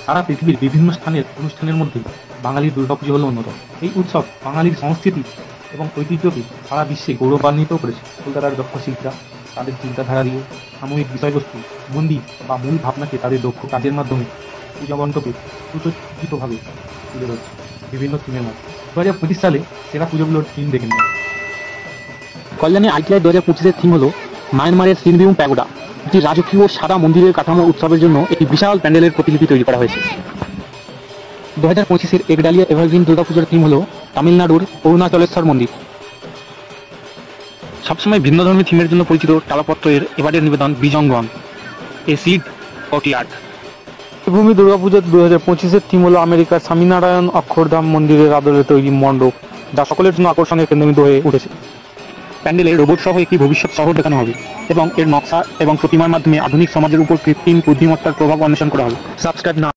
সারা পৃথিবীর বিভিন্ন স্থানের অনুষ্ঠানের মধ্যে বাঙালির দুর্গাপুজো হলো অন্যতম। এই উৎসব বাঙালির সংস্কৃতি এবং ঐতিহ্যকে সারা বিশ্বে গৌরবান্বিত করেছে। কলকাতার দক্ষ শিল্পীরা তাদের চিন্তাধারা দিয়ে সাময়িক বিষয়বস্তু, মন্দির বা মূল ভাবনাকে তাদের দক্ষ কাজের মাধ্যমে পূজা মণ্ডপে সুসজ্জিতভাবে তুলে ধরছে বিভিন্ন থিমের মধ্যে। 2025 সালে সেরা পুজোগুলোর থিম দেখে নিন। কল্যাণী আইটিআই 2025-এর থিম হলো মায়ানমারের সিনভিউম প্যাগোডা। একটি রাজকীয় সাদা মন্দিরের কাঠামো উৎসবের জন্য একটি বিশাল প্যান্ডেলের প্রতিলিপি তৈরি করা হয়েছে। 2025-এর একডালিয়া এভারগ্রিন দুর্গাপুজোর থিম হলো তামিলনাড়ুর অরুণাচলেশ্বর মন্দির। সবসময় ভিন্নধর্মী থিমের জন্য পরিচিত তালপত্রের এবারের নিবেদন বিজঙ্গন, এ সিড কোর্টইয়ার্ড। ভূমি দুর্গাপুজোর 2025-এর থিম হলো আমেরিকার স্বামীনারায়ণ অক্ষরধাম মন্দিরের আদলে তৈরি মণ্ডপ, যা সকলের জন্য আকর্ষণের কেন্দ্রবিন্দু হয়ে উঠেছে। প্যান্ডেলে রোবট সহ একটি ভবিষ্যৎ শহর দেখানো হবে এবং এর নকশা এবং প্রতিমার মাধ্যমে আধুনিক সমাজের উপর কৃত্রিম বুদ্ধিমত্তার প্রভাব অন্বেষণ করা হবে। সাবস্ক্রাইব না